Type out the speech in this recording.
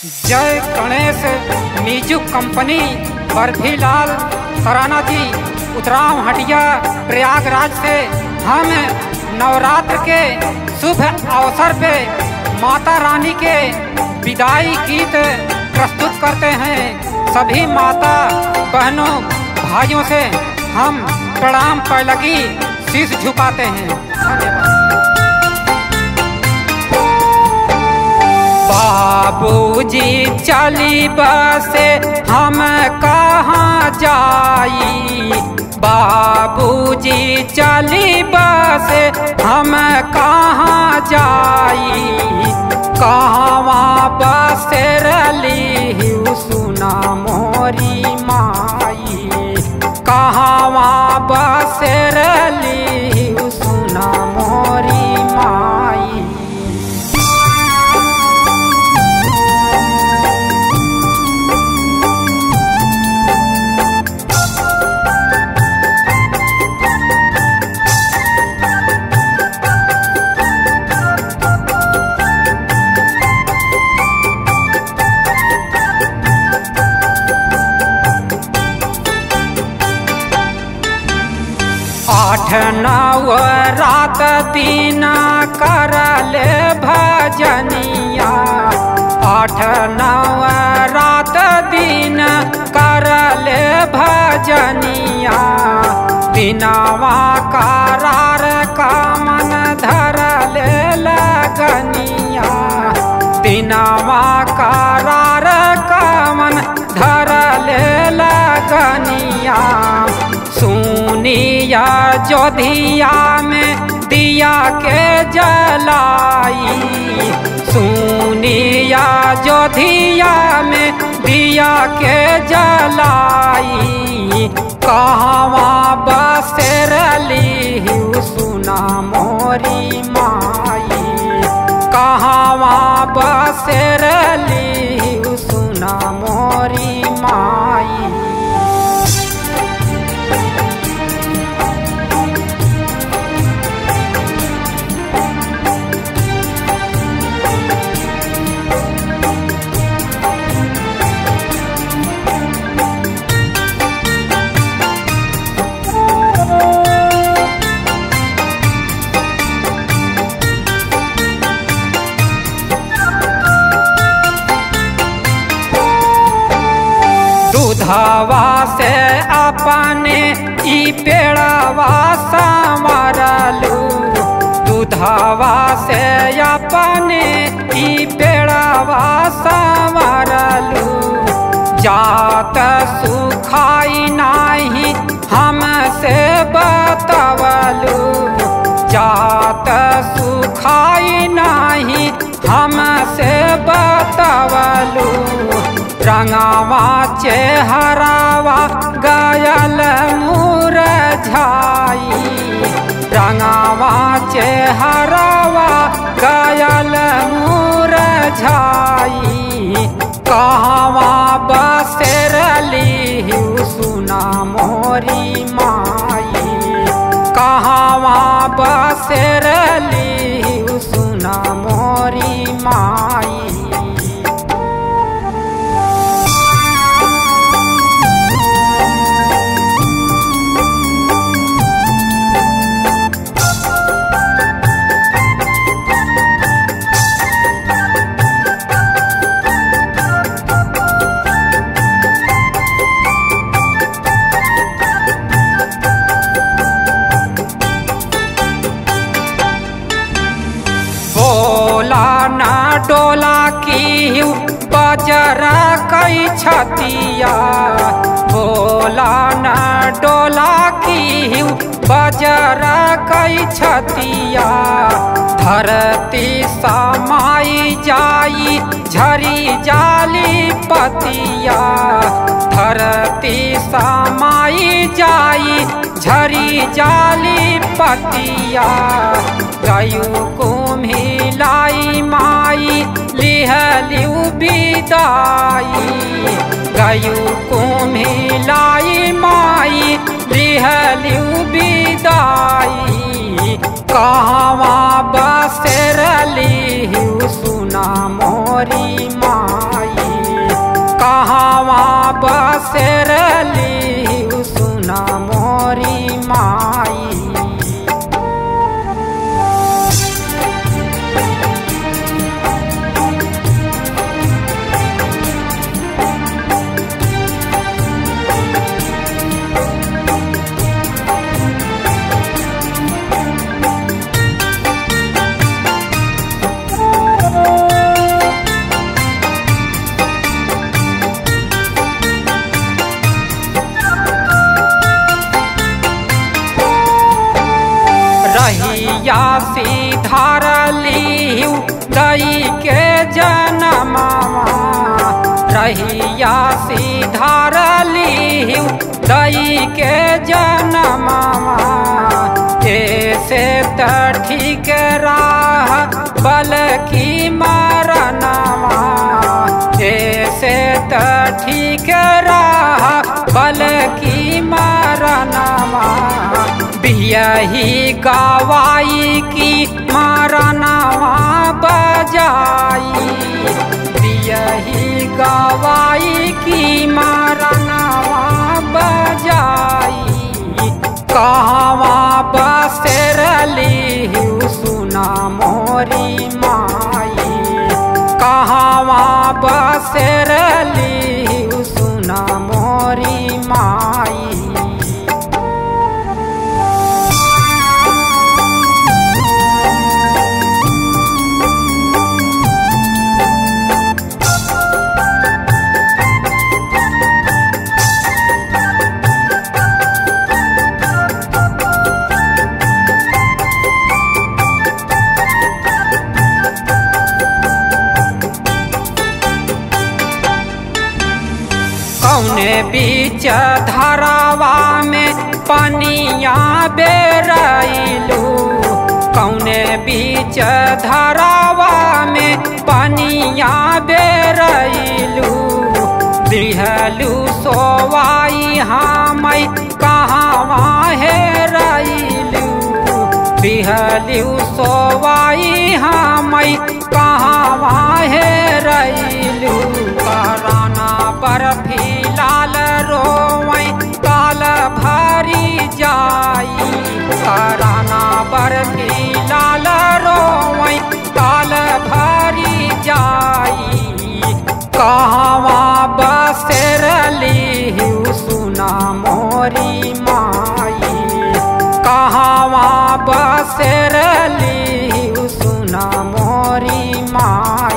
जय Ganesh music company बर्फीलाल सराना जी उतराव हटिया प्रयागराज से हम नवरात्र के शुभ अवसर पे माता रानी के विदाई गीत प्रस्तुत करते हैं। सभी माता बहनों भाइयों से हम प्रणाम पर लगी शीश झुकाते हैं। धन्यवाद। बाबूजी चली बसे हम कहाँ जाई, बाबूजी चली बसे हम कहाँ जाई, कहवा बसेरली सुना मोरी माई, कहवा बसेरली सुना मोरी माई। आठ नौ रात दिन करले भजनिया, आठ नौ रात दिन करले भजनिया, बिनावा करार का मन धरले लगनिया, बिनावा करार का मन धरले लगनिया। सुनिया जोधिया में दिया के जलाई, सुनिया जोधिया में दिया के जलाई, कहवा बसेरली सुना मोरी माई, कहवा बसेरली सुना मोरी माई। दूधवा से अपने ई पेड़वा संवरलू, दूधवा से अपने ई पेड़वा संवरलू, जात सुखाई नाही हमसे बतवलू, जात सुखाई नाही हमसे बतवलू, रंगावा चेहरावा गयल मुरझाई, रंगावा चेहरावा गयल मुरझाई, कहवा बसेरली सुना मोरी माई, कहवा बसेरली सुना मोरी माई। डोला की बजरा कई छतिया, बोला न डोला की बजरा कई छतिया, धरती समाई जाई झरी जाली पतिया, धरती समाई जाई झरी जाली पतिया, गयू को मिलाई माई लिहलिउ बिदाई, गयू को मिलाई माई लिहलिउ बिदाई, कहवा बसेरली सुना मोरी माई। रहिया सीधारली दई के जनमावा, रहिया सीधारली दई के जनमावा। ऐसे त ठीक राह बल की मरनावा, ऐसे त ठीक राह बल की मरनावा। बियही गवाई की मरनावा बजाई, बियही गवाई की मरनावा बजाई। कहवा बसेरली सुना मोरी माई, कहवा बसेरली सुना मोरी माई। कौने बीच धरावा में पनिया बेरैलू, कौने बीच धरावा में पनिया बेरैलू। दिहलू सोवाई हमई कहवा हेरैलू, दिहलू सोवाई हमई कहवा हेरैलू। कराना बर्फी लाल रोवई काल भरी जाई, कराना बर्फी लाल रोवई काल भरी जाई। कहवा बसेरली सुना मोरी माई, कहवा बसेरली सुना मोरी माई।